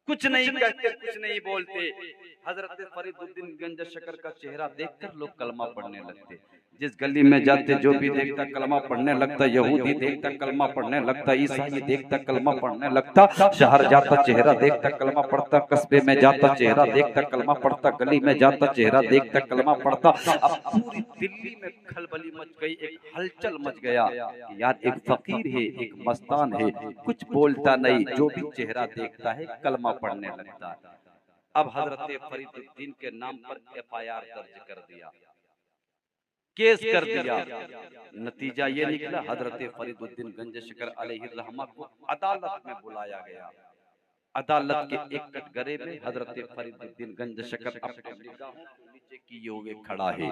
कुछ नहीं कहते, कुछ नहीं बोलते। हजरत फरीदुद्दीन गंज शकर का चेहरा देखकर लोग कलमा पढ़ने लगते। जिस गली में जाते जो भी देखता कलमा पढ़ने लगता, यहूदी देखता कलमा पढ़ने लगता, ईसाई देखता कलमा पढ़ने लगता, शहर जाता चेहरा देखता कलमा पढ़ता, कस्बे में जाता चेहरा देखता कलमा पढ़ता, गली में जाता चेहरा देखता कलमा पढ़ता। अब पूरी दिल्ली में खलबली मच गई, एक हलचल मच गया कि यार एक फकीर है, एक मस्तान है, कुछ बोलता नहीं, जो भी चेहरा देखता है कलमा पढ़ने लगता है। अब हजरत फरीदुद्दीन के नाम पर FIR दर्ज कर दिया, केस कर दिया। नतीजा ये निकला, हजरत फरीदुद्दीन गंज शकर अलैहिर्रहमा को अदालत में बुलाया गया। अदालत के एक कटघरे में हजरत फरीदुद्दीन गंज शकर अपने निगाहों को नीचे किए हुए खड़ा है।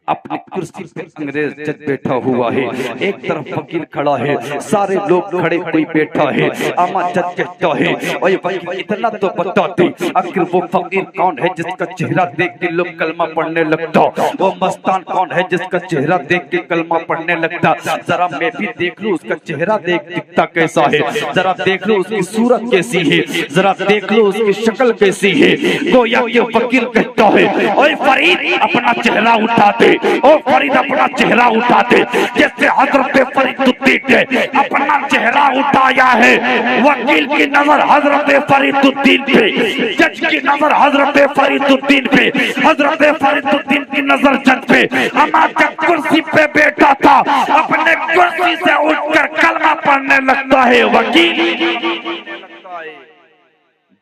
अपनी कुर्सी पे अंग्रेज जज बैठा हुआ है, एक तरफ वकील खड़ा है, सारे लोग खड़े कोई बैठा है। अमा जज कहता है, ओए वकील इतना तो बता दे, आखिर वो फकीर कौन है जिसका चेहरा देख के लोग कलमा पढ़ने लगता? वो मस्तान कौन है जिसका चेहरा देख के कलमा पढ़ने लगता? जरा मैं भी देख लूं उसका चेहरा दिखता कैसा है, जरा देख लो उसकी सूरत कैसी है, जरा देख लो उसकी शक्ल कैसी है। गोया के वकील कहता है, ओए फरीद अपना चेहरा उठा दे, ओ फरीद अपना चेहरा उठा दे। जैसे हजरत फरीदुद्दीन ने अपना चेहरा उठाया है, वकील की नजर हजरत फरीदुद्दीन पे, जज की नजर हजरत फरीदुद्दीन पे, हजरत फरीदुद्दीन की नजर जज पे। अमा जब कुर्सी पे बैठा था, अपने कुर्सी से उठकर कलमा पढ़ने लगता है। वकील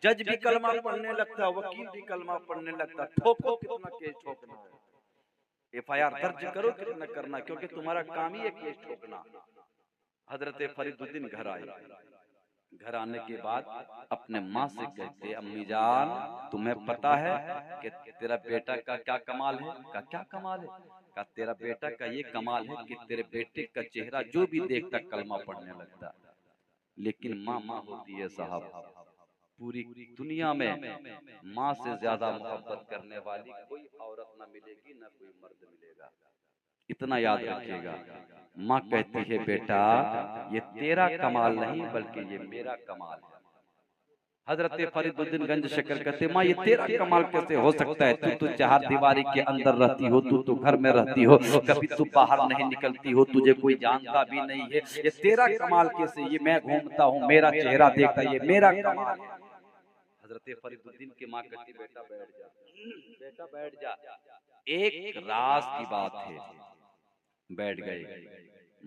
जज भी कलमा पढ़ने लगता, वकील भी कलमा पढ़ने लगता। ठोको कितना केस ठोकना है, FIR दर्ज करो कितना करना, क्योंकि तुम्हारा काम ही है केस ठोकना। हजरत फरीदुद्दीन घर आए, घर आने के बाद अपने माँ से कहते, अम्मी जान तुम्हें पता है कि तेरा बेटा का क्या कमाल है? का क्या कमाल है? का तेरा बेटा का ये कमाल है कि तेरे बेटे का चेहरा जो भी देखता कलमा पढ़ने लगता। लेकिन माँ माँ होती है साहब, पूरी दुनिया में माँ से ज्यादा मोहब्बत करने वाली कोई औरत ना मिलेगी, ना कोई मर्द मिलेगा, इतना याद रखिएगा। माँ कहती है, बेटा ये तेरा कमाल नहीं बल्कि ये मेरा कमाल है। हजरत फरीदुद्दीन गंज शकर कहते, माँ ये तेरा कमाल कैसे हो सकता है? तू तो चार दीवारी के अंदर रहती हो, तू तो घर में रहती हो, कभी तू बाहर नहीं निकलती हो, तुझे कोई जानता भी नहीं है, ये तेरा कमाल कैसे? ये मैं घूमता हूँ, मेरा चेहरा देखता, ये मेरा कमाल है। हजरत फरीदुद्दीन की माँ कहती, बेटा बैठ जा, बेटा बैठ जा, एक राज की बात है। बैठ गए।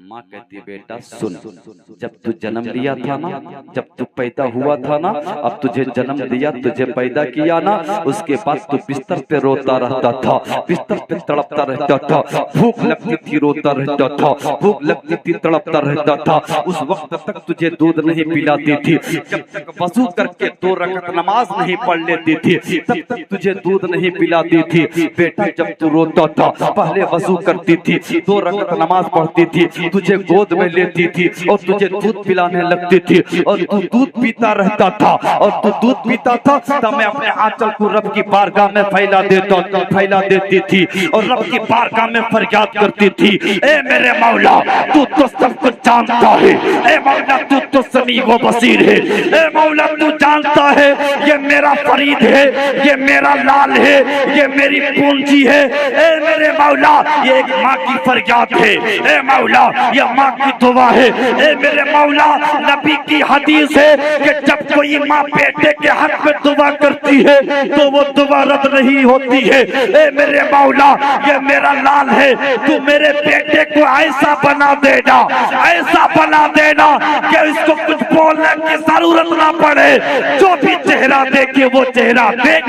माँ कहती है, बेटा सुन, जब तू जन्म लिया था ना, जब तू पैदा हुआ था ना, अब तुझे जन्म दिया, तुझे पैदा किया ना, उसके बाद तू बिस्तर पे रोता रहता था, बिस्तर पे तड़पता रहता था, भूख लगती थी रोता रहता था, भूख लगती थी तड़पता रहता था। उस वक्त तक तुझे दूध नहीं पिलाती थी, जब तक वजू करके 2 रकात नमाज नहीं पढ़ लेती थी, तब तक तुझे दूध नहीं पिलाती थी। बेटा जब तू रोता था, पहले वजू करती थी, 2 रकात नमाज पढ़ती थी, तुझे गोद में लेती थी और तुझे दूध पिलाने लगती थी, और तू दूध पीता रहता था, और तू दूध पीता था तब मैं अपने आंचल को रब की बारगाह में फैला देती थी, और रब की बारगाह में फरियाद करती थी, ए मेरे मौला तू तो सब कुछ जानता है, ए मौला तू तो समी व बसीर है, ए मौला तू जानता है ये मेरा फरीद है, ये मेरा लाल है, ये मेरी पूंजी है, ए मेरे मौला ये एक माँ की फरियाद है, ए मौला ये माँ की दुआ है, ए मेरे मौला नबी की हदीस है कि जब कोई माँ बेटे के हक में दुआ करती है तो वो दुआ रद्द नहीं होती है। ए मेरे मौला ये मेरा लाल है, तू मेरे बेटे को ऐसा बना देना, ऐसा बना देना कि इसको कुछ बोलने की जरूरत ना पड़े, जो भी चेहरा देखे वो चेहरा देख।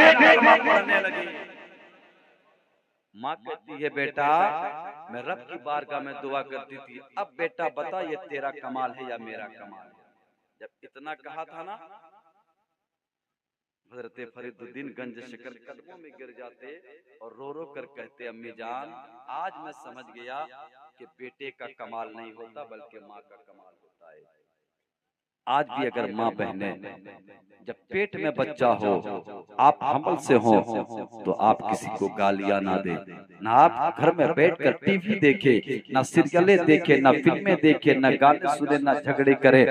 माँ कहती है, बेटा मैं रब की बारगाह में दुआ करती थी, अब बेटा बता ये तेरा कमाल है या मेरा कमाल है? जब इतना कहा था ना, हजरत फरीदुद्दीन गंज शकर कदमों में गिर जाते और रो रो कर कहते, अम्मी जान आज मैं समझ गया कि बेटे का कमाल नहीं होता बल्कि माँ का कमाल होता है। आज भी अगर माँ बहने जब पेट में बच्चा हो, आप हमल से हो, तो आप किसी को गालियां ना दे, ना आप घर में बैठकर टीवी देखे, ना सीरियलें देखे, ना फिल्में देखे, ना गाने सुने, ना झगड़े करे,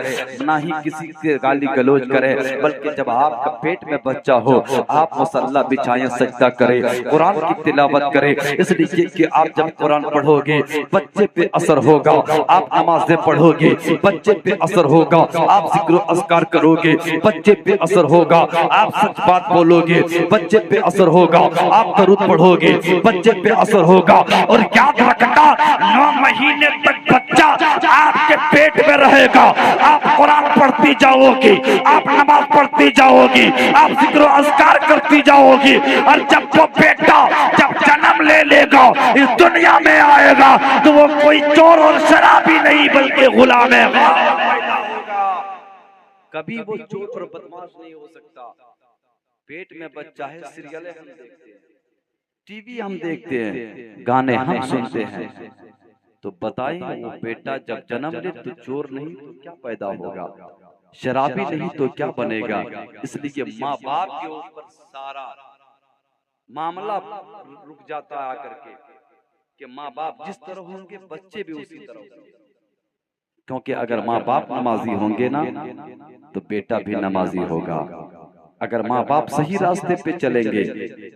ना ही किसी से गाली गलौज करे, बल्कि जब आपका पेट में बच्चा हो आप मुसल्ला बिछाएं, सजदा करे, कुरान की तिलावत करे। इसलिए कि आप जब कुरान पढ़ोगे बच्चे पे असर होगा, आप नमाजें पढ़ोगे बच्चे पे असर होगा, आप जिक्र अस्कार करोगे बच्चे पे असर होगा, आप सच बात बोलोगे बच्चे पे असर होगा, आप दरूद पढ़ोगे बच्चे पे असर होगा। और याद रखना 9 महीने तक बच्चा आपके पेट में रहेगा, आप कुरान पढ़ती जाओगी, आप नमाज पढ़ती जाओगी, आप जिक्र अस्कार करती जाओगी, और जब वो बेटा जब जन्म ले लेगा इस दुनिया में आएगा तो वो कोई चोर और शराबी नहीं बल्कि गुलाम है। कभी वो चोर और बदमाश नहीं हो सकता। पेट में बच्चा है, सीरियलें हम देखते हैं, टीवी हम देखते हैं, गाने हम सुनते हैं, तो बताइए वो बेटा जब जन्म ले तो चोर नहीं तो क्या पैदा होगा, शराबी नहीं तो क्या बनेगा। इसलिए माँ बाप के ऊपर सारा मामला रुक जाता है आकर के कि माँ बाप जिस तरह होंगे बच्चे भी उसी तरह होंगे। क्योंकि अगर माँ बाप नमाजी होंगे ना तो बेटा भी नमाजी होगा। अगर माँ बाप सही रास्ते पे चलेंगे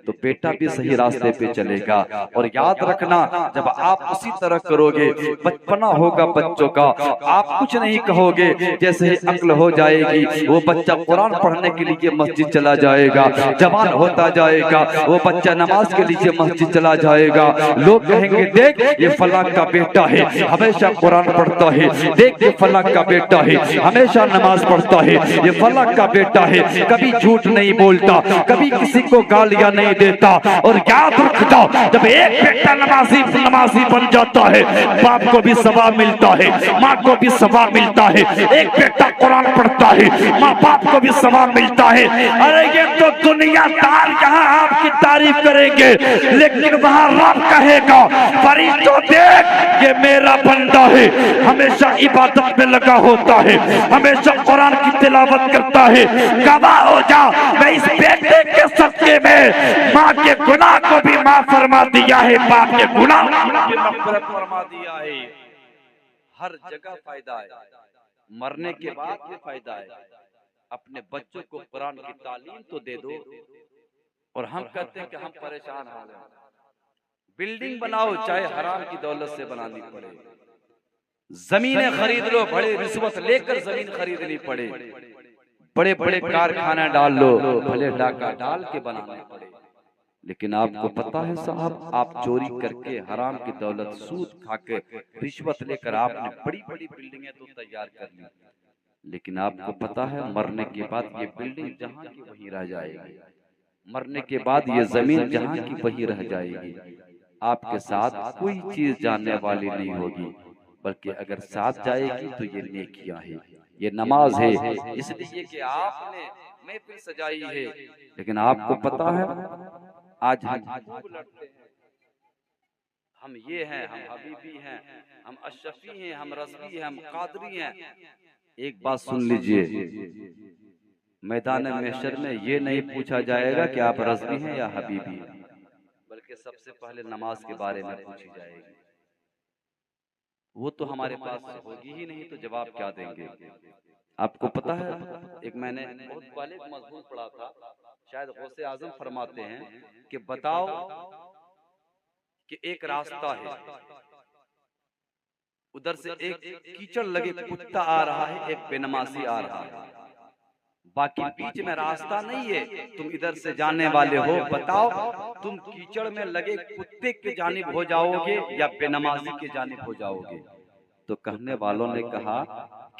तो बेटा भी सही रास्ते पे चलेगा। और याद रखना जब आप उसी तरह करोगे, बचपना होगा बच्चों का, आप कुछ नहीं कहोगे, जैसे ही अक्ल हो जाएगी वो बच्चा कुरान पढ़ने के लिए मस्जिद चला जाएगा, जवान होता जाएगा वो बच्चा नमाज के लिए मस्जिद चला जाएगा। लोग कहेंगे देख ये फलां का बेटा है हमेशा कुरान पढ़ता है, देख ये फलां का बेटा है हमेशा नमाज पढ़ता है, ये फलां का बेटा है कभी झूठ नहीं बोलता, कभी किसी को गालियां नहीं देता। और याद रखता जब एक बेटा नमाजी बन जाता है बाप को भी सवाब मिलता है, माँ को भी सवाब मिलता है। एक बेटा कुरान पढ़ता है माँ बाप को भी सवाब मिलता है। अरे ये तो दुनियादार यहाँ आपकी तारीफ करेंगे लेकिन वहाँ रब कहेगा फरिश्तों देख ये मेरा बंदा है, हमेशा इबादत में लगा होता है, हमेशा कुरान की तिलावत करता है। गवाह हो जा मैं इस बेटे के सदके में माँ के गुनाह को भी माफ फरमा दिया है, बाप के गुनाह भी मग़फ़िरत फरमा दिया है। हर जगह फायदा है, मरने के बाद भी फायदा है। अपने बच्चों को कुरान की तालीम तो दे दो। और हम कहते हैं कि हम परेशान हो गए, बिल्डिंग बनाओ चाहे हराम की दौलत से बनानी पड़े, जमीनें खरीद लो, बड़े रिश्वत लेकर जमीन खरीदनी पड़े, बड़े बड़े कारखाना डाल लो, भले डाका डाल के बनाने पड़े। लेकिन आपको पता है साहब, आप चोरी करके हराम की दौलत सूद खाके रिश्वत लेकर आपने बड़ी बड़ी बिल्डिंगें तो तैयार कर ली, लेकिन आपको पता है मरने के बाद ये बिल्डिंग जहाँ की वहीं रह जाएगी, मरने के बाद ये जमीन जहाँ की वहीं रह जाएगी। आपके साथ कोई चीज जाने वाली नहीं होगी, बल्कि अगर साथ जाएगी तो ये नेकियां है, ये नमाज है। इसलिए कि आपने महफिल सजाई है, लेकिन आपको पता है आज हम खूब लड़ते हैं, हम ये हैं, हम हबीबी हैं, हम अशरफी हैं, हम रज़वी हैं, हम कादरी हैं। एक बात सुन लीजिए, मैदान महशर में ये नहीं पूछा जाएगा कि आप रज़वी हैं या हबीबी हैं, बल्कि सबसे पहले नमाज के बारे में पूछी जाएगी। वो तो हमारे पास होगी ही नहीं तो जवाब क्या देंगे। आपको पता है एक मैंने बहुत पहले मजमून पढ़ा था, शायद गौसे आजम फरमाते हैं कि बताओ कि एक रास्ता है, उधर से एक कीचड़ लगे कुत्ता आ रहा है, एक बेनमाजी आ रहा है, बाकी बीच में रास्ता नहीं है, तुम इधर से जाने वाले हो, बताओ तुम कीचड़ में लगे कुत्ते के जानिब हो जाओगे या बेनमाजी के जानिब हो जाओगे। तो कहने वालों ने कहा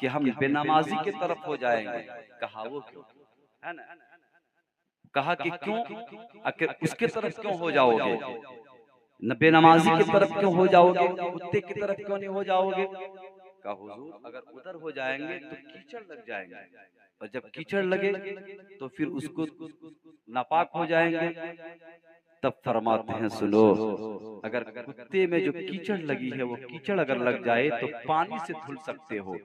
कि हम बेनमाजी की तरफ हो जाएंगे। कहा वो क्यों, है ना? कहा कि क्यों, आखिर उसके तरफ क्यों हो जाओगे, न बेनमाजी की तरफ क्यों हो जाओगे, कुत्ते की तरफ क्यों नहीं हो जाओगे? कहा हुजूर अगर उधर हो जाएंगे तो कीचड़ लग जाएंगे, और जब कीचड़ लगे तो फिर उसको नापाक हो जाएंगे। तब फरमाते हैं सुनो, अगर कुत्ते में जो कीचड़ लगी है वो कीचड़ अगर लग जाए तो पानी से धुल सकते हो,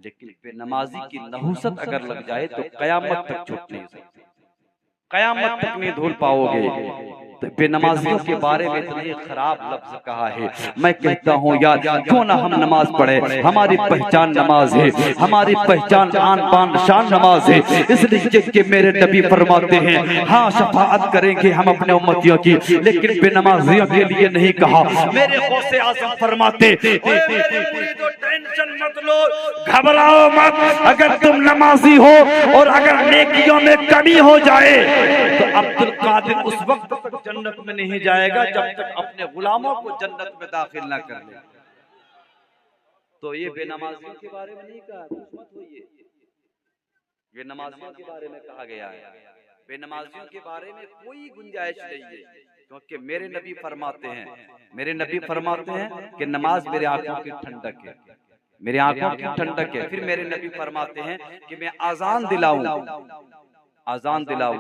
लेकिन बेनमाजी की नहुसत अगर लग जाए तो कयामत तक छूट नहीं सकती, कयामत तक नहीं धुल पाओगे। तो बेनमाजियों के बारे में इतने खराब लफ्ज कहा है। मैं कहता हूँ यार, क्यों ना हम नमाज पढ़े, हमारी पहचान नमाज है, हमारी पहचान आन बान शान नमाज है। इसलिए कि मेरे नबी फरमाते हैं, हाँ शफाअत करेंगे हम अपने उम्मतियों की, लेकिन बेनमाजियों के लिए नहीं कहा। मेरे गौसे आज़म फरमाते, टेंशन मत लो, घबराओ मत, अगर तुम नमाजी हो और अगर नेकियों में कमी हो जाए तो अब्दुल कादिर उस वक्त तक जन्नत में नहीं जाएगा जब तक अपने गुलामों को जन्नत में दाखिल ना कर ले। तो ये बेनमाजियों के बारे में नहीं कहा, मत होइए, ये नमाजियों के बारे में कहा गया है। बेनमाजियों के बारे में कोई गुंजाइश नहीं है, क्योंकि मेरे नबी फरमाते हैं, मेरे नबी फरमाते हैं कि नमाज मेरे आंखों की ठंडक है, मेरे आंखों की ठंडक है। फिर मेरे नबी फरमाते हैं कि मैं आजान दिलाऊं, आजान दिलाऊं,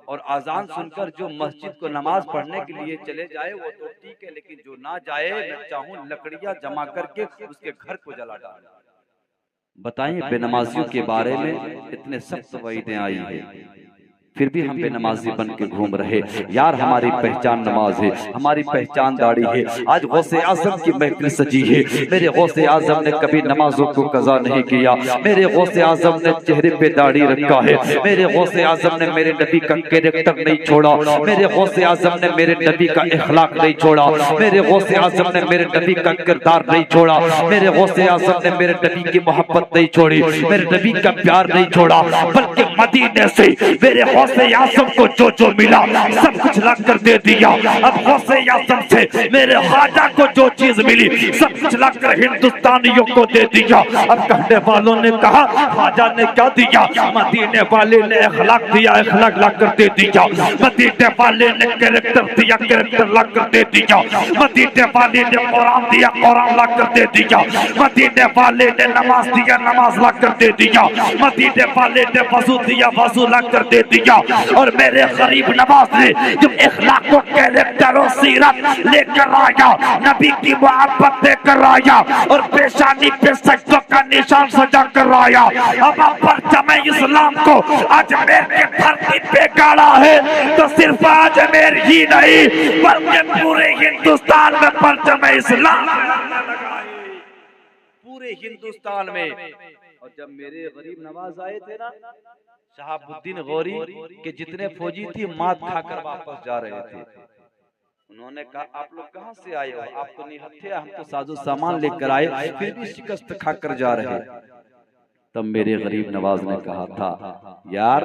और आजान सुनकर जो मस्जिद को नमाज पढ़ने के लिए चले जाए वो तो ठीक है, लेकिन जो ना जाए मैं चाहूं लकड़ियां जमा करके उसके घर को जला डाल। बताइए बेनमाजियों के बारे में इतने सख्त वईदें आई है, फिर भी हम बेनमाजी बन के घूम रहे। यार हमारी पहचान नमाज है, हमारी पहचान दाढ़ी है। आज गौसे आजम की महफिल सजी है, मेरे गौसे आजम ने कभी नमाजों को कज़ा नहीं किया, मेरे गौसे आजम ने चेहरे पे दाढ़ी रखा है, मेरे गौसे आजम ने मेरे नबी का कैरेक्टर नहीं छोड़ा, मेरे गौसे आजम ने मेरे नबी का इखलाक नहीं छोड़ा, मेरे गौसे आजम ने मेरे नबी का किरदार नहीं छोड़ा, मेरे गौसे आजम ने मेरे नबी की मोहब्बत नहीं छोड़ी, मेरे नबी का प्यार नहीं छोड़ा, बल्कि मदीने से मेरे गौसे आज़म को जो जो मिला सब कुछ ला कर दे दिया। अब गौसे आज़म से मेरे ख्वाजा को जो चीज मिली सब कुछ ला कर हिंदुस्तानियों को दे दिया। अब कहने वालों ने कहा ख्वाजा ने क्या दिया, मदीने वाले ने इखलाक दिया, इखलाक ला कर दे दिया, मदीने वाले ने कैरेक्टर दिया, कैरेक्टर ला कर दे दिया, मदीने वाले ने कुरान दिया, कुरान ला कर दे दिया, मदीने वाले ने नमाज दिया, नमाज ला कर दे दिया, मदीने वाले ने वजू दिया, वजू ला कर दे दिया। और मेरे गरीब नवाज ने जब इखलाक को कैरेक्टर और सीरत लेकर आया, नबी की मोहब्बत देकर आया और पेशानी पे सजदों का निशान सजा कर आया। अब परचम इस्लाम को अजमेर के धरती पे गाड़ा है, तो सिर्फ अजमेर ही नहीं बल्कि पूरे हिंदुस्तान में परचम इस्लाम पूरे हिंदुस्तान में। और जब मेरे गरीब नवाज आए थे ना, शहाबुद्दीन गौरी के जितने फौजी थी मात खाकर वापस जा रहे थे। उन्होंने कहा आप लोग कहां से आए हो, आप तो निहत्थे, हम तो साजो सामान लेकर आए, फिर भी शिकस्त खाकर जा रहे। तब मेरे गरीब नवाज ने कहा था, यार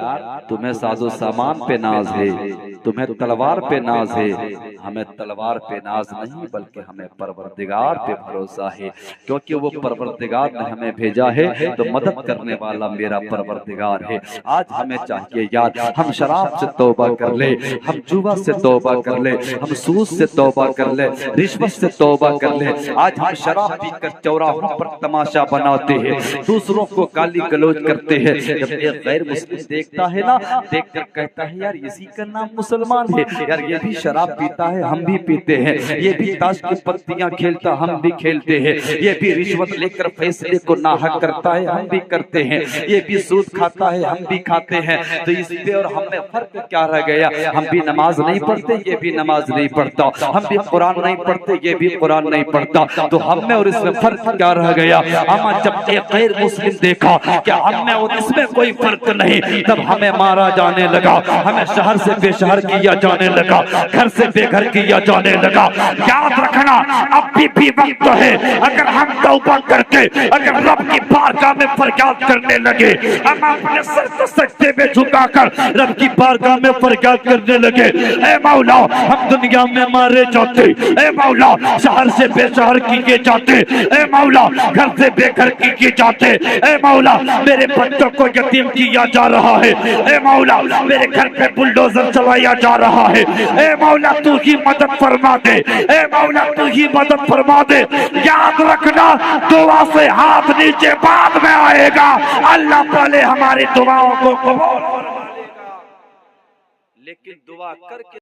तुम्हें साजो सामान पे नाज है, तुम्हें तलवार पे नाज है, हमें तलवार पे नाज नहीं बल्कि हमें परवरदिगार पे भरोसा है, क्योंकि वो परवरदिगार ने हमें भेजा है, तो मदद करने वाला मेरा परवरदिगार है। आज हमें चाहिए यार हम शराब से तौबा कर ले, हम जुआ से तौबा कर ले, हम सूद से तौबा कर ले, रिश्वत से तौबा कर ले। आज हम शराब पीकर चौराहों पर तमाशा बनाते हैं, दूसरों को गाली गलौज करते हैं। जब एक गैर मुस्लिम देखता है ना, देखकर कहता है यार इसी का नाम मुसलमान है, यार ये भी शराब पीता है हम भी पीते हैं, ये भी ताश की पत्तियां खेलता हम भी खेलते हैं, ये भी रिश्वत लेकर फैसले को नाहक करता है हम भी करते हैं, ये भी सूद खाता है हम भी खाते हैं। तो इससे और हम में फर्क क्या रह गया, हम भी नमाज नहीं पढ़ते, ये भी नमाज नहीं पढ़ता, हम भी कुरान नहीं पढ़ते, ये भी कुरान नहीं पढ़ता, तो हम में और इसमें फर्क क्या रह गया। हम जब एक गैर मुस्लिम देखा क्या हम में और इसमें कोई फर्क नहीं, तब हमें मारा जाने लगा, हमें शहर से बेशहर किया जाने लगा, घर से बेघर किया जाने लगा। याद रखना अब भी वक्त है, अगर हम तौबा करके अगर रब की बारगाह में फरियाद करने लगे, हम अपने सर को सजदे में झुकाकर रब की बारगाह में फरियाद करने लगे, ए मौला हम दुनिया में मारे जाते, ए मौला शहर से बेशहर किए जाते, ए मौला घर से बेघर किए जाते, ए मौला मेरे बच्चों को यतीम किया जा रहा है, ए मौला मेरे घर पे बुलडोजर चलाया जा रहा है, ए मौला तू ही मदद फरमा दे, ए मौला तू ही मदद फरमा दे। याद रखना दुआ से हाथ नीचे बाद में आएगा, अल्लाह पहले हमारी दुआओं को कबूल फरमा लेगा, लेकिन दुआ करके